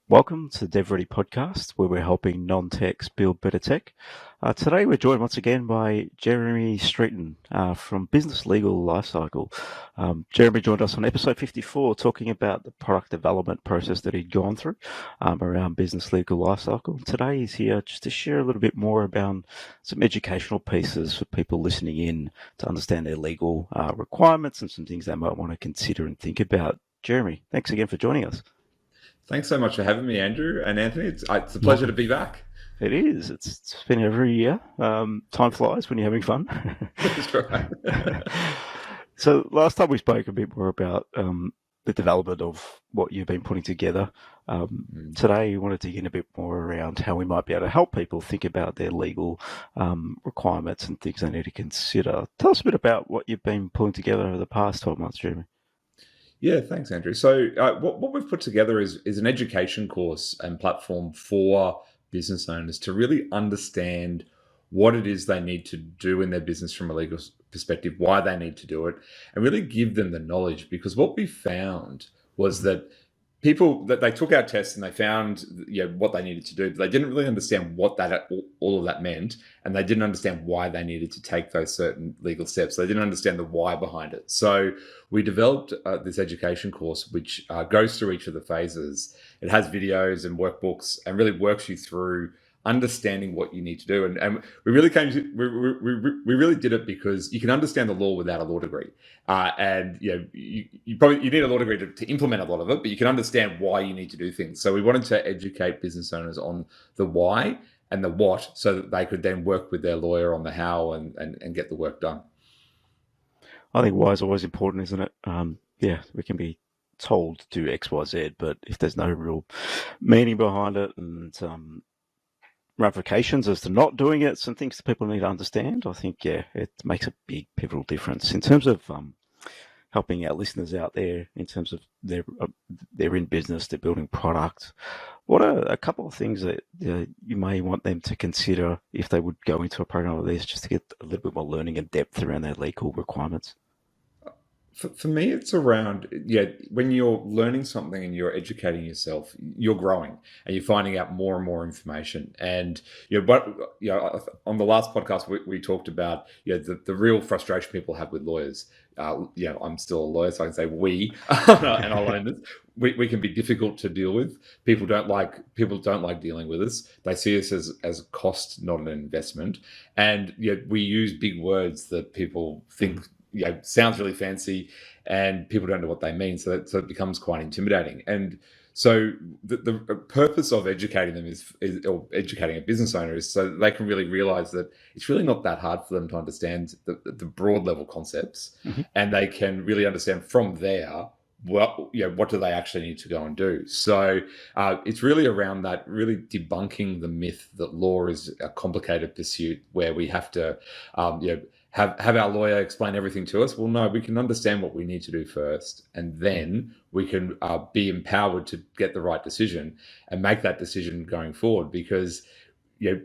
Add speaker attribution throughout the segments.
Speaker 1: Welcome to the DevReady Podcast, where we're helping non-techs build better tech. Today we're joined once again by Jeremy Streten from Business Legal Lifecycle. Jeremy joined us on episode 54 talking about the product development process that he'd gone through around Business Legal Lifecycle. Today he's here just to share a little bit more about some educational pieces for people listening in to understand their legal requirements and some things they might want to consider and think about. Jeremy, thanks again for joining us.
Speaker 2: Thanks so much for having me, Andrew and Anthony. It's a pleasure to be back.
Speaker 1: It is. It's been every year. Time flies when you're having fun.
Speaker 2: That's right.
Speaker 1: So last time we spoke a bit more about the development of what you've been putting together. Today, we want to dig in a bit more around how we might be able to help people think about their legal requirements and things they need to consider. Tell us a bit about what you've been pulling together over the past 12 months, Jeremy.
Speaker 2: Yeah, thanks, Andrew. So what we've put together is an education course and platform for business owners to really understand what it is they need to do in their business from a legal perspective, why they need to do it, and really give them the knowledge. Because what we found was that people that they took our tests and they found what they needed to do, but they didn't really understand what all of that meant, and they didn't understand why they needed to take those certain legal steps. They didn't understand the why behind it. So we developed this education course, which goes through each of the phases. It has videos and workbooks and really works you through understanding what you need to do. And we really we really did it because you can understand the law without a law degree. And you need a law degree to implement a lot of it, but you can understand why you need to do things. So we wanted to educate business owners on the why and the what, so that they could then work with their lawyer on the how and get the work done.
Speaker 1: I think why is always important, isn't it? We can be told to do X, Y, Z, but if there's no real meaning behind it and ramifications as to not doing it, some things that people need to understand, I think, it makes a big pivotal difference in terms of helping our listeners out there in terms of they're in business, they're building product. What are a couple of things that you may want them to consider if they would go into a program like this, just to get a little bit more learning and depth around their legal requirements?
Speaker 2: For me, it's around, when you're learning something and you're educating yourself, you're growing and you're finding out more and more information. And, on the last podcast, we talked about, the real frustration people have with lawyers. I'm still a lawyer, so I can say we and I'll own this. We can be difficult to deal with. People don't like dealing with us. They see us as a cost, not an investment. And we use big words that people think sounds really fancy, and people don't know what they mean. So it becomes quite intimidating. And so the purpose of educating them or educating a business owner is so that they can really realize that it's really not that hard for them to understand the broad level concepts, and they can really understand from there what do they actually need to go and do. So it's really around that, really debunking the myth that law is a complicated pursuit where we have to have our lawyer explain everything to us. Well, no, we can understand what we need to do first, and then we can be empowered to get the right decision and make that decision going forward. Because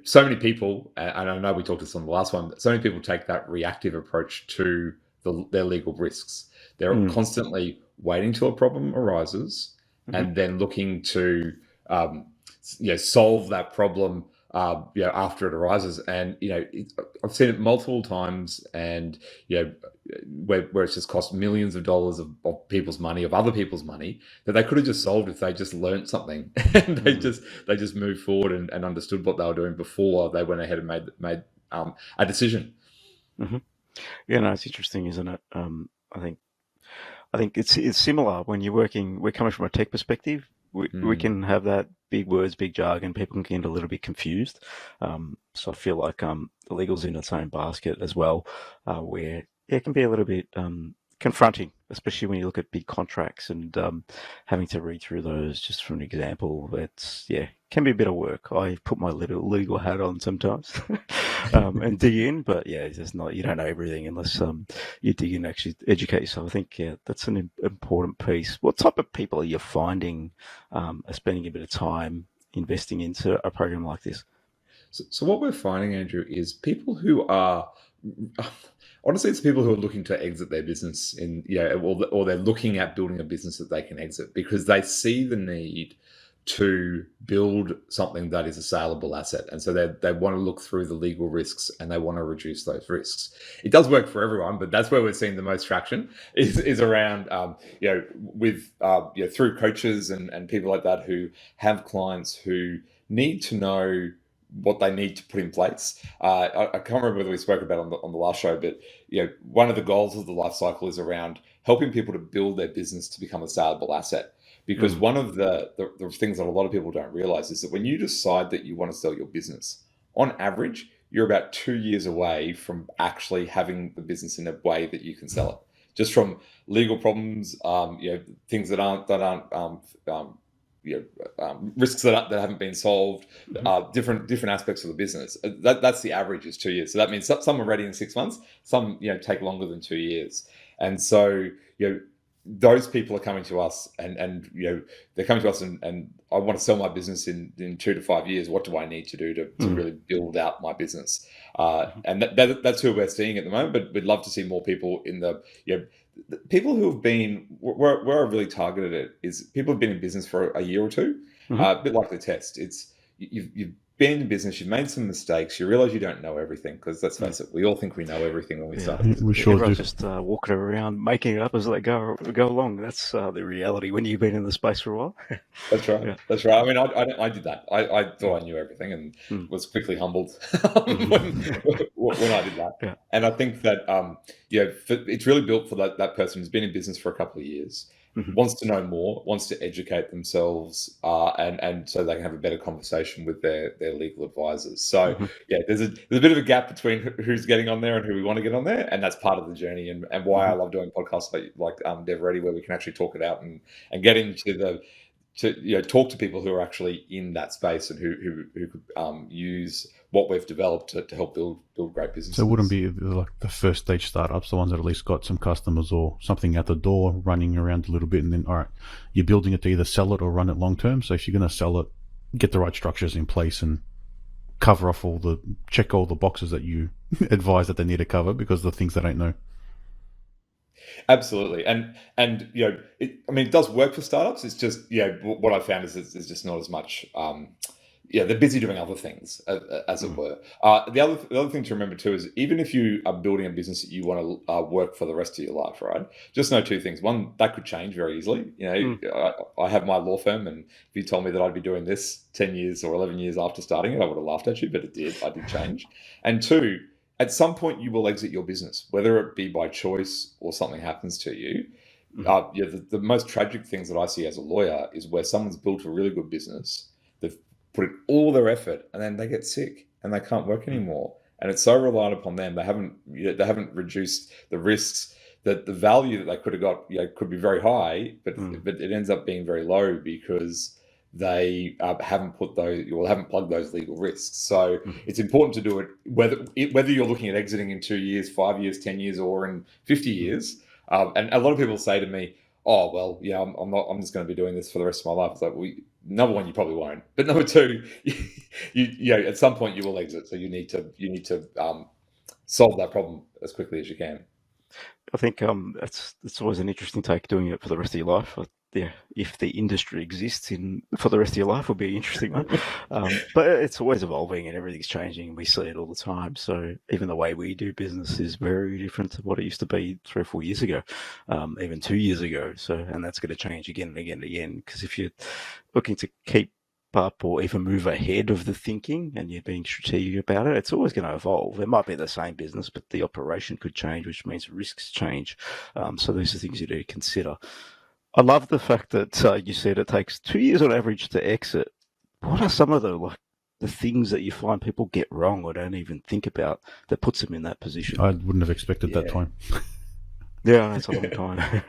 Speaker 2: so many people, and I know we talked this on the last one, but so many people take that reactive approach to their legal risks. They're constantly waiting till a problem arises and then looking to solve that problem after it arises. And I've seen it multiple times, and where it's just cost millions of dollars of people's money, of other people's money, that they could have just solved if they just learned something and they just moved forward and understood what they were doing before they went ahead and made a decision.
Speaker 1: It's interesting, isn't it? I think it's similar when we're coming from a tech perspective. We can have that big words, big jargon. People can get a little bit confused. So I feel like the legal's in its own basket as well, where it can be a little bit confronting, especially when you look at big contracts and having to read through those. Just for an example, can be a bit of work. I put my little legal hat on sometimes and dig in, but it's just not. You don't know everything unless you dig in and actually educate yourself. I think that's an important piece. What type of people are you finding are spending a bit of time investing into a program like this?
Speaker 2: So what we're finding, Andrew, is people who are honestly, it's people who are looking to exit their business or they're looking at building a business that they can exit because they see the need to build something that is a saleable asset. And so they want to look through the legal risks and they want to reduce those risks. It does work for everyone, but that's where we're seeing the most traction is around, through coaches and people like that who have clients who need to know what they need to put in place. I can't remember whether we spoke about it on the last show, but one of the goals of the life cycle is around helping people to build their business to become a saleable asset. Because one of the things that a lot of people don't realize is that when you decide that you want to sell your business, on average, you're about 2 years away from actually having the business in a way that you can sell it. Just from legal problems, things that aren't risks that haven't been solved, different aspects of the business. That's the average is 2 years. So that means some are ready in 6 months, some take longer than 2 years. And so those people are coming to us and they're coming to us and I want to sell my business in 2 to 5 years. What do I need to do to really build out my business? And that's who we're seeing at the moment, but we'd love to see more people in the people who have been where I've really targeted it is people who've been in business for a year or two, a bit like the test. It's you've been in business, you've made some mistakes, you realize you don't know everything, because let's face it, we all think we know everything when we start.
Speaker 1: We sure Everyone's just walking around, making it up as they go along. That's the reality when you've been in the space for a while.
Speaker 2: That's right. Yeah. That's right. I mean, I did that. I thought I knew everything and was quickly humbled when I did that. Yeah. And I think that it's really built for that person who's been in business for a couple of years, wants to know more, wants to educate themselves, and so they can have a better conversation with their legal advisors. So there's a bit of a gap between who's getting on there and who we want to get on there, and that's part of the journey and why I love doing podcasts like DevReady, where we can actually talk it out and get into talk to people who are actually in that space and who could use what we've developed to help build great businesses.
Speaker 3: So it wouldn't be like the first stage startups, the ones that at least got some customers or something at the door running around a little bit, and then, all right, you're building it to either sell it or run it long term. So if you're going to sell it, get the right structures in place and cover off check all the boxes that you advise that they need to cover, because the things they don't know.
Speaker 2: Absolutely, and it does work for startups. It's just what I found is it's just not as much. They're busy doing other things, as it were. The other thing to remember too is even if you are building a business that you want to work for the rest of your life, right? Just know two things. One, that could change very easily. I have my law firm, and if you told me that I'd be doing this 10 years or 11 years after starting it, I would have laughed at you, but it did. I did change. And two, at some point you will exit your business, whether it be by choice or something happens to you. The most tragic things that I see as a lawyer is where someone's built a really good business, they've put in all their effort, and then they get sick and they can't work anymore. And it's so reliant upon them. They haven't reduced the risks. That the value that they could have got could be very high, but it ends up being very low because they haven't plugged those legal risks. So it's important to do it whether you're looking at exiting in 2 years, 5 years, 10 years, or in 50 years. And a lot of people say to me, "Oh, well, I'm just going to be doing this for the rest of my life." It's like, number one, you probably won't, but number two, you at some point you will exit. So you need to solve that problem as quickly as you can.
Speaker 1: I think it's always an interesting take, doing it for the rest of your life. If the industry exists for the rest of your life, will be an interesting one. But it's always evolving and everything's changing. We see it all the time. So even the way we do business is very different to what it used to be 3 or 4 years ago, even 2 years ago. So, and that's going to change again and again and again. Because if you're looking to keep up or even move ahead of the thinking and you're being strategic about it, it's always going to evolve. It might be the same business, but the operation could change, which means risks change. So these are things you need to consider. I love the fact that you said it takes 2 years on average to exit. What are some of the things that you find people get wrong or don't even think about that puts them in that position?
Speaker 3: I wouldn't have expected that time.
Speaker 1: Yeah, that's a long time.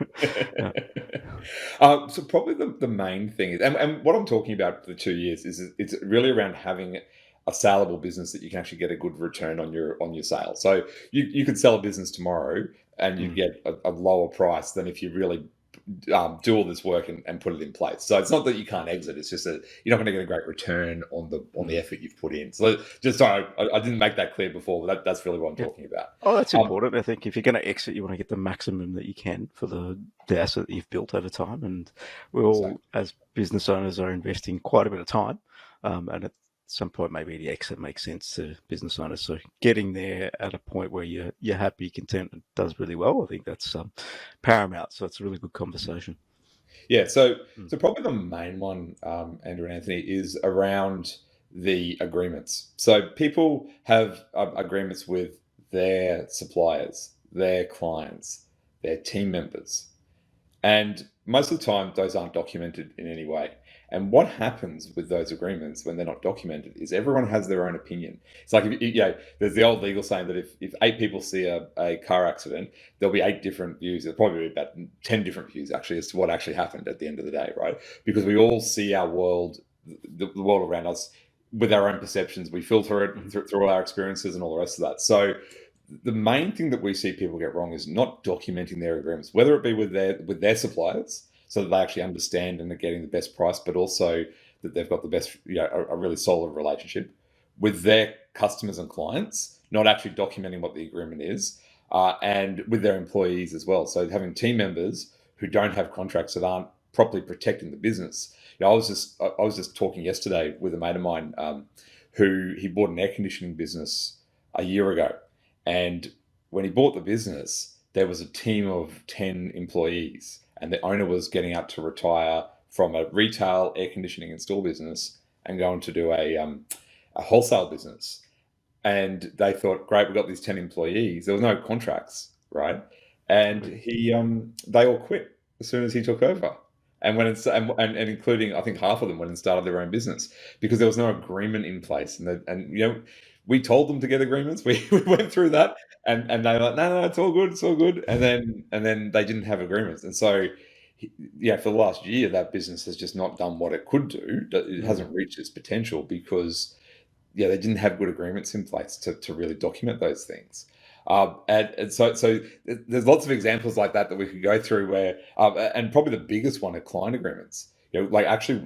Speaker 2: So probably the main thing is, and what I'm talking about for the 2 years is it's really around having a saleable business that you can actually get a good return on your sale. So you could sell a business tomorrow and you get a lower price than if you really do all this work and put it in place. So it's not that you can't exit; it's just that you're not going to get a great return on the effort you've put in. So just sorry, I didn't make that clear before, but that's really what I'm talking about.
Speaker 1: Oh, that's important. I think if you're going to exit, you want to get the maximum that you can for the asset that you've built over time. And we all, as business owners, are investing quite a bit of time. And at some point, maybe the exit makes sense to business owners. So getting there at a point where you're happy, content, and does really well, I think that's paramount. So it's a really good conversation.
Speaker 2: Yeah, so probably the main one, Andrew and Anthony, is around the agreements. So people have agreements with their suppliers, their clients, their team members. And most of the time, those aren't documented in any way. And what happens with those agreements when they're not documented is everyone has their own opinion. It's like, there's the old legal saying that if 8 people see a car accident, there'll be 8 different views. There'll probably be about 10 different views, actually, as to what actually happened at the end of the day, right? Because we all see our world, the world around us, with our own perceptions. We filter it through all our experiences and all the rest of that. So the main thing that we see people get wrong is not documenting their agreements, whether it be with their suppliers, so that they actually understand and are getting the best price, but also that they've got the best, a really solid relationship with their customers and clients, not actually documenting what the agreement is, and with their employees as well. So having team members who don't have contracts that aren't properly protecting the business. I was just talking yesterday with a mate of mine who he bought an air conditioning business a year ago. And when he bought the business, there was a team of 10 employees, and the owner was getting out to retire from a retail air conditioning install business and going to do a wholesale business. And they thought, great, we've got these 10 employees. There was no contracts, right? And they all quit as soon as he took over. And and including, I think, half of them went and started their own business because there was no agreement in place. And we told them to get agreements. We went through that, and they were like, no, it's all good. And then they didn't have agreements. And so, for the last year, that business has just not done what it could do. It hasn't reached its potential because, they didn't have good agreements in place to really document those things. And so there's lots of examples like that we could go through where, and probably the biggest one are client agreements. Like actually,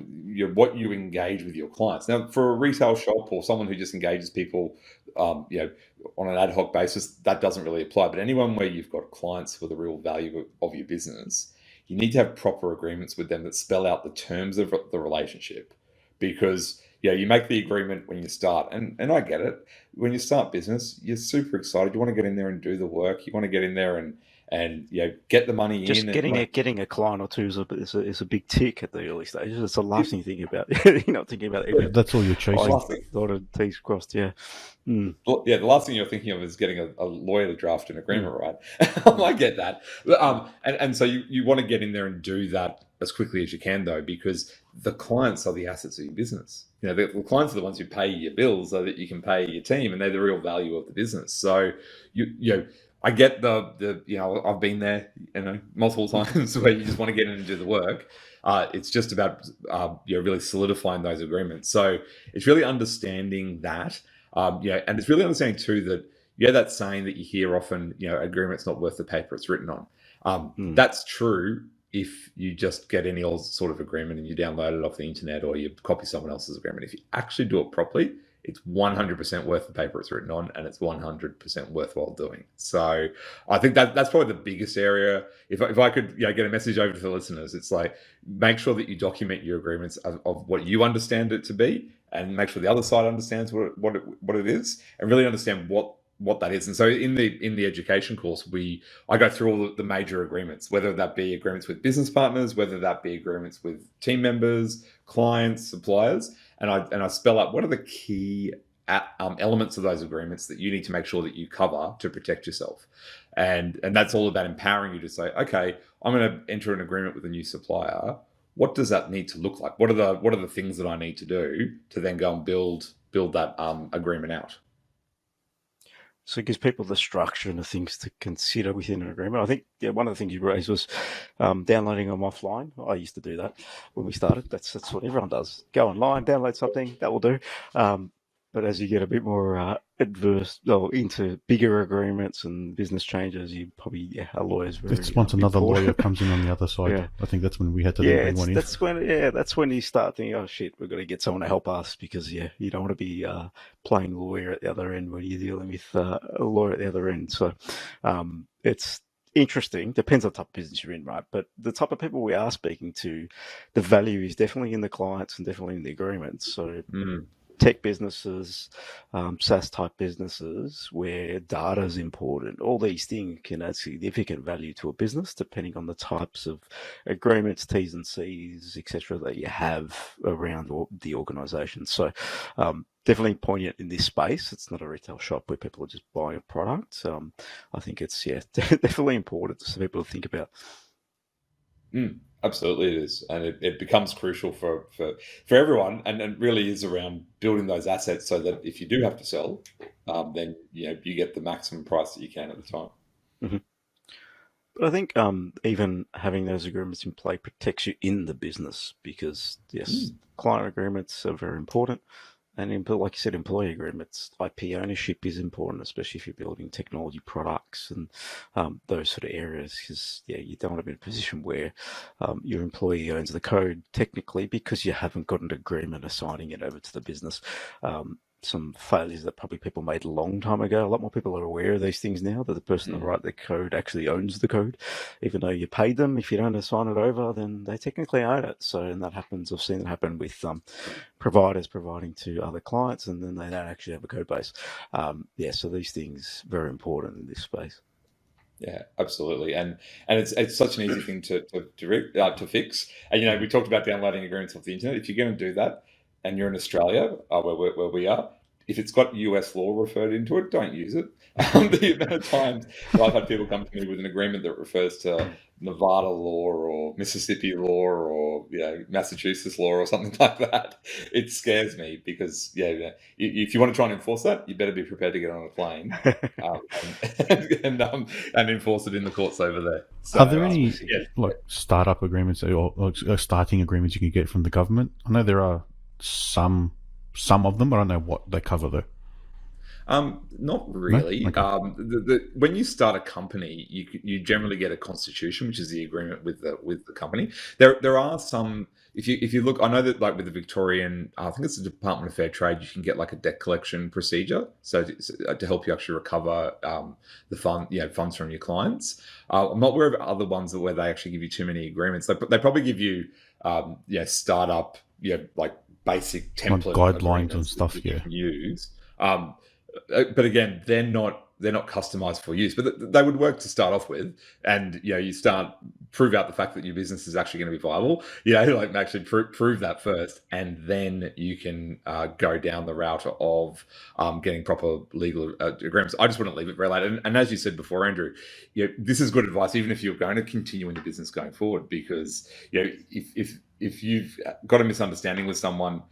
Speaker 2: what you engage with your clients. Now, for a retail shop or someone who just engages people, on an ad hoc basis, that doesn't really apply. But anyone where you've got clients for the real value of your business, you need to have proper agreements with them that spell out the terms of the relationship, because you make the agreement when you start, and I get it. When you start business, you're super excited. You want to get in there and do the work. You want to get in there and get the money
Speaker 1: just
Speaker 2: in.
Speaker 1: Just getting a client or two is a big tick at the early stages. It's the last thing you think about. You're not thinking about it.
Speaker 3: That's all you're chasing.
Speaker 1: Dotted, T's crossed, yeah.
Speaker 2: The last thing you're thinking of is getting a lawyer to draft an agreement, right? I get that. And so you want to get in there and do that as quickly as you can, though, because the clients are the assets of your business. The clients are the ones who pay your bills so that you can pay your team, and they're the real value of the business. So I get I've been there, multiple times where you just want to get in and do the work. It's just about really solidifying those agreements. So it's really understanding that, and it's really understanding too that that saying that you hear often, agreement's not worth the paper it's written on. That's true if you just get any old sort of agreement and you download it off the internet or you copy someone else's agreement. If you actually do it properly, it's 100% worth the paper it's written on, and it's 100% worthwhile doing. So I think that's probably the biggest area. If I could get a message over to the listeners, it's like, make sure that you document your agreements of what you understand it to be, and make sure the other side understands what it is, and really understand what that is. And so in the education course, I go through all the major agreements, whether that be agreements with business partners, whether that be agreements with team members, clients, suppliers, and I spell out what are the key elements of those agreements that you need to make sure that you cover to protect yourself. And that's all about empowering you to say, okay, I'm going to enter an agreement with a new supplier. What does that need to look like? What are the things that I need to do to then go and build that agreement out?
Speaker 1: So it gives people the structure and the things to consider within an agreement. I think one of the things you raised was downloading them offline. I used to do that when we started. That's what everyone does. Go online, download something. That will do. But as you get a bit more into bigger agreements and business changes, you probably a lawyer's very
Speaker 3: It's once another
Speaker 1: important.
Speaker 3: lawyer comes in on the other side.
Speaker 1: Yeah.
Speaker 3: I think that's when we had to then bring one in.
Speaker 1: That's when you start thinking, oh shit, we've got to get someone to help us, because you don't want to be playing lawyer at the other end when you're dealing with a lawyer at the other end. So it's interesting. Depends on the type of business you're in, right? But the type of people we are speaking to, the value is definitely in the clients and definitely in the agreements. So tech businesses, SaaS type businesses where data is important, all these things can add significant value to a business depending on the types of agreements, T's and C's, etc. that you have around the organisation. So definitely poignant in this space. It's not a retail shop where people are just buying a product. I think it's definitely important for people to think about.
Speaker 2: Absolutely, it is, and it becomes crucial for everyone, and it really is around building those assets so that if you do have to sell, then you get the maximum price that you can at the time.
Speaker 1: Mm-hmm. But I think even having those agreements in play protects you in the business, because yes, client agreements are very important. And like you said, employee agreements, IP ownership is important, especially if you're building technology products and those sort of areas, because you don't want to be in a position where your employee owns the code technically because you haven't got an agreement assigning it over to the business. Some failures that probably people made a long time ago. A lot more people are aware of these things now, that the person that wrote the code actually owns the code. Even though you paid them, if you don't assign it over, then they technically own it. So, and that happens, I've seen it happen with providers providing to other clients, and then they don't actually have a code base. So these things are very important in this space.
Speaker 2: Yeah, absolutely, and it's such an easy thing to fix. And we talked about downloading agreements off the internet. If you're going to do that, and you're in Australia, where we are, if it's got US law referred into it, don't use it. The amount of times I've had people come to me with an agreement that refers to Nevada law or Mississippi law or Massachusetts law or something like that, it scares me, because if you want to try and enforce that, you better be prepared to get on a plane and enforce it in the courts over there. So,
Speaker 3: are there any startup agreements or starting agreements you can get from the government? I know there are some of them, but I don't know what they cover though.
Speaker 2: Not really.
Speaker 3: No? Okay.
Speaker 2: When you start a company, you generally get a constitution, which is the agreement with the company. There are some. If you look, I know that like with the Victorian, I think it's the Department of Fair Trade, you can get like a debt collection procedure, so to help you actually recover the funds from your clients. I'm not aware of other ones where they actually give you too many agreements. They probably give you startup like basic template
Speaker 3: like guidelines and stuff.
Speaker 2: You can use. But again, they're not customized for use, but they would work to start off with. And you prove out the fact that your business is actually going to be viable. Like actually prove that first, and then you can go down the route of getting proper legal agreements. I just wouldn't leave it very late. And as you said before, Andrew, this is good advice, even if you're going to continue in your business going forward, because if you've got a misunderstanding with someone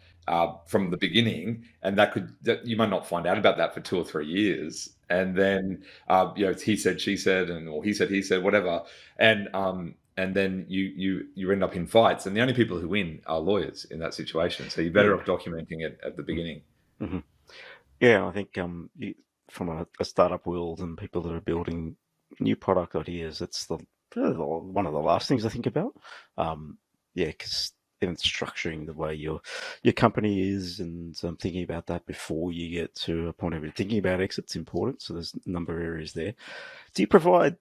Speaker 2: from the beginning, and that you might not find out about that for 2 or 3 years, and then it's he said, she said, or he said, whatever, and then you end up in fights, and the only people who win are lawyers in that situation. So you're better off documenting it at the beginning.
Speaker 1: Mm-hmm. Yeah, I think from a startup world and people that are building new product ideas, it's one of the last things I think about. Because even structuring the way your company is, and thinking about that before you get to a point of thinking about exit's important. So there's a number of areas there. Do you provide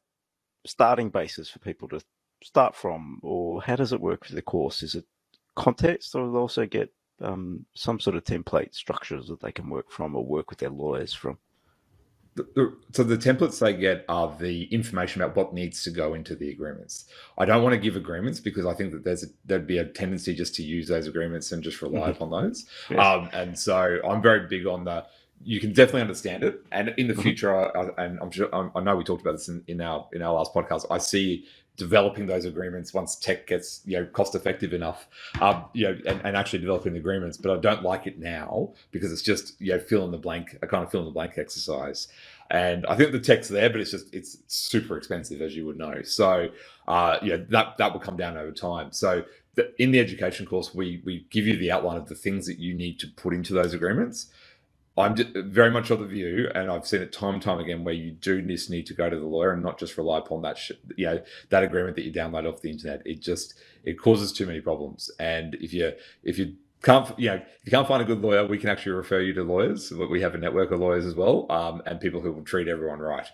Speaker 1: starting bases for people to start from, or how does it work for the course? Is it context, or do they also get some sort of template structures that they can work from or work with their lawyers from?
Speaker 2: So the templates they get are the information about what needs to go into the agreements. I don't want to give agreements because I think that there'd be a tendency just to use those agreements and just rely upon those. Yes. And so I'm very big on you can definitely understand it, and in the future, and I'm sure I know we talked about this in our last podcast. I see developing those agreements once tech gets cost effective enough, and actually developing the agreements. But I don't like it now because it's just fill in the blank, a kind of fill in the blank exercise. And I think the tech's there, but it's super expensive, as you would know. So that will come down over time. So in the education course, we give you the outline of the things that you need to put into those agreements. I'm very much of the view, and I've seen it time and time again, where you do just need to go to the lawyer and not just rely upon that, that agreement that you download off the internet. It causes too many problems. And if you can't, if you can't find a good lawyer, we can actually refer you to lawyers. We have a network of lawyers as well, and people who will treat everyone right.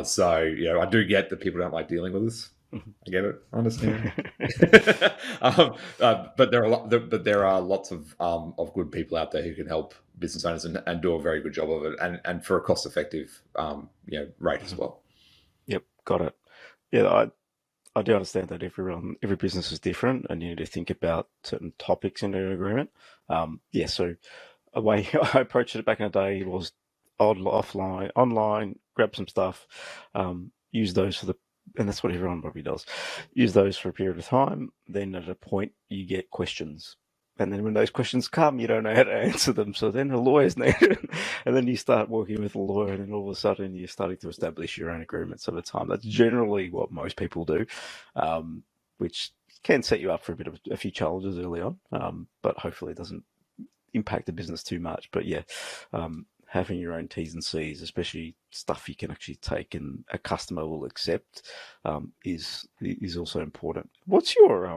Speaker 2: So I do get that people don't like dealing with us. I get it. I understand. But there are lots of good people out there who can help business owners and do a very good job of it, and for a cost-effective rate as well.
Speaker 1: Yep, got it. Yeah, I do understand that every business is different, and you need to think about certain topics in an agreement. So a way I approached it back in the day was offline, online, grab some stuff, use those and that's what everyone probably does. Use those for a period of time. Then at a point you get questions. And then when those questions come, you don't know how to answer them. So then a lawyer's needed. And then you start working with a lawyer, and then all of a sudden you're starting to establish your own agreements over time. That's generally what most people do, which can set you up for a few challenges early on. But hopefully it doesn't impact the business too much. But having your own T's and C's, especially stuff you can actually take and a customer will accept, is also important. What's your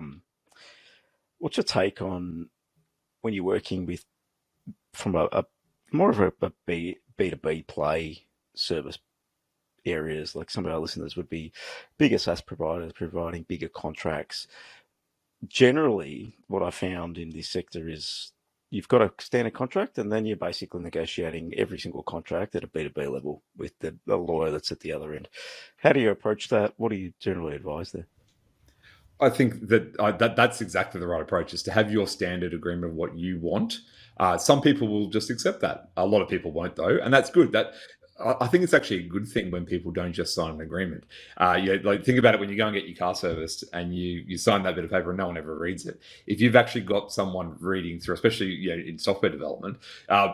Speaker 1: take on when you're working with from a more of a B2B play service areas? Like some of our listeners would be bigger SaaS providers providing bigger contracts. Generally, what I found in this sector is you've got a standard contract, and then you're basically negotiating every single contract at a B2B level with the lawyer that's at the other end. How do you approach that? What do you generally advise there?
Speaker 2: I think that's exactly the right approach, is to have your standard agreement of what you want. Some people will just accept that. A lot of people won't, though, and that's good. I think it's actually a good thing when people don't just sign an agreement. Think about it when you go and get your car serviced and you sign that bit of paper and no one ever reads it. If you've actually got someone reading through, especially in software development,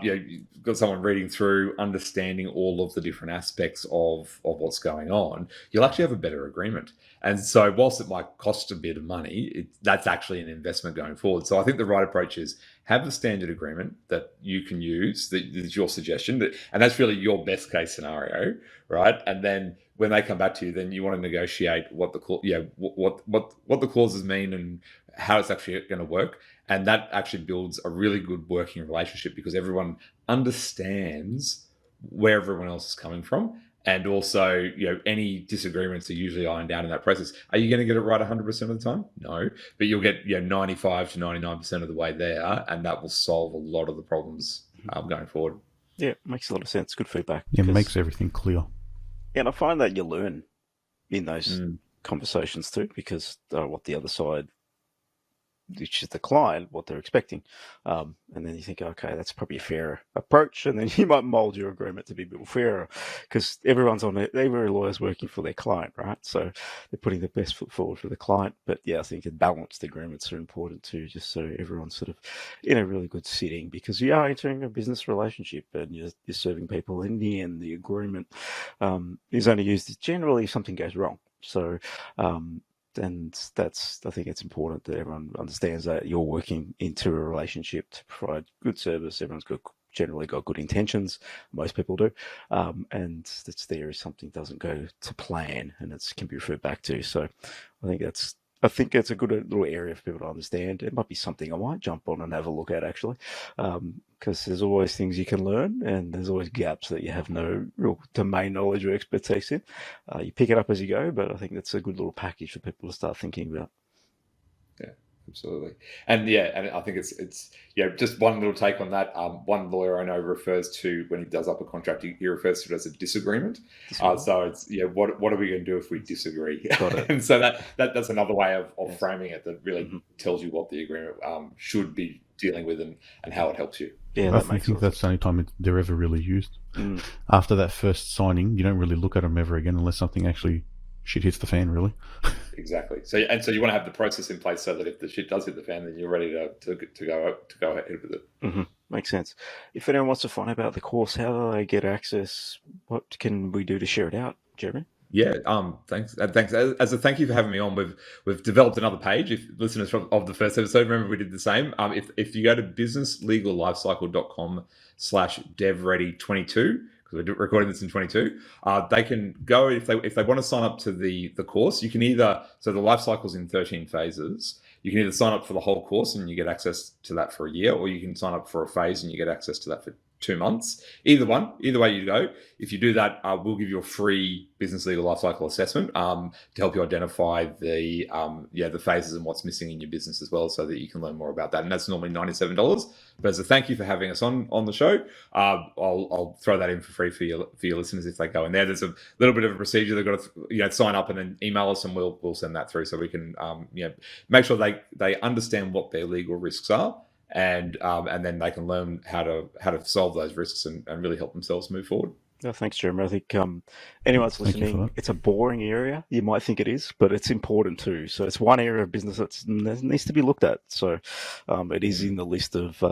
Speaker 2: you've got someone reading through, understanding all of the different aspects of what's going on, you'll actually have a better agreement. And so whilst it might cost a bit of money, that's actually an investment going forward. So I think the right approach is have a standard agreement that you can use, that is your suggestion, and that's really your best case scenario, right? And then when they come back to you, then you want to negotiate what the clauses mean and how it's actually going to work. And that actually builds a really good working relationship, because everyone understands where everyone else is coming from. And also, any disagreements are usually ironed out in that process. Are you going to get it right 100% of the time? No, but you'll get 95 to 99% of the way there, and that will solve a lot of the problems going forward.
Speaker 1: Yeah, makes a lot of sense. Good feedback.
Speaker 3: Yeah, it makes everything clear.
Speaker 1: And I find that you learn in those conversations too, because what the other side, which is the client, what they're expecting. And then you think, okay, that's probably a fair approach. And then you might mold your agreement to be a bit fairer, because everyone's on it. Every lawyer's working for their client, right? So they're putting their best foot forward for the client. But I think balanced agreements are important too, just so everyone's sort of in a really good sitting, because you are entering a business relationship and you're serving people. In the end, the agreement is only used generally if something goes wrong. So, and I think it's important that everyone understands that you're working into a relationship to provide good service. Everyone's generally got good intentions. Most people do. And that's there if something doesn't go to plan, and it can be referred back to. So I think it's a good little area for people to understand. It might be something I might jump on and have a look at, actually, because there's always things you can learn, and there's always gaps that you have no real domain knowledge or expertise in. You pick it up as you go, but I think that's a good little package for people to start thinking about.
Speaker 2: Yeah, absolutely. And I think it's just one little take on that. One lawyer I know refers to, when he does up a contract, he refers to it as a disagreement. So it's what are we going to do if we disagree? And so that's another way of framing it that really tells you what the agreement should be dealing with and how it helps you.
Speaker 3: Yeah, I think that's the only time they're ever really used. After that first signing, you don't really look at them ever again unless something actually shit hits the fan, really.
Speaker 2: Exactly. So you want to have the process in place so that if the shit does hit the fan, then you're ready to go ahead with it.
Speaker 1: Makes sense. If anyone wants to find out about the course, how do they get access? What can we do to share it out, Jeremy?
Speaker 2: Yeah, thanks. Thanks. As a thank you for having me on, we've developed another page. If listeners of the first episode, remember we did the same. If you go to businesslegallifecycle.com/devready22, because we're recording this in 22, they can go if they want to sign up to the course. You can either, so the life cycle's in 13 phases. You can either sign up for the whole course and you get access to that for a year, or you can sign up for a phase and you get access to that for 2 months. Either way you go. If you do that, we'll give you a free business legal lifecycle assessment to help you identify the phases and what's missing in your business as well, so that you can learn more about that. And that's normally $97. But as a thank you for having us on the show, I'll throw that in for free for your listeners if they go in there. There's a little bit of a procedure. They've got to sign up and then email us, and we'll send that through so we can make sure they understand what their legal risks are. And then they can learn how to solve those risks and really help themselves move forward.
Speaker 1: Oh, thanks, Jeremy. I think anyone's listening, it's a boring area. You might think it is, but it's important too. So it's one area of business that needs to be looked at. So it is in the list of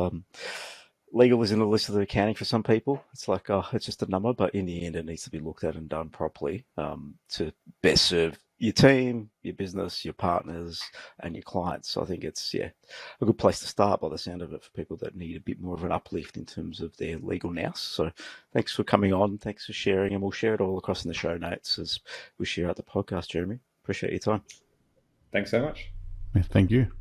Speaker 1: legal is in the list of the accounting for some people. It's like, it's just a number, but in the end, it needs to be looked at and done properly to best serve your team, your business, your partners, and your clients. So I think it's a good place to start by the sound of it for people that need a bit more of an uplift in terms of their legal nous. So thanks for coming on. Thanks for sharing, and we'll share it all across in the show notes as we share out the podcast, Jeremy. Appreciate your time.
Speaker 2: Thanks so much.
Speaker 3: Yeah, thank you.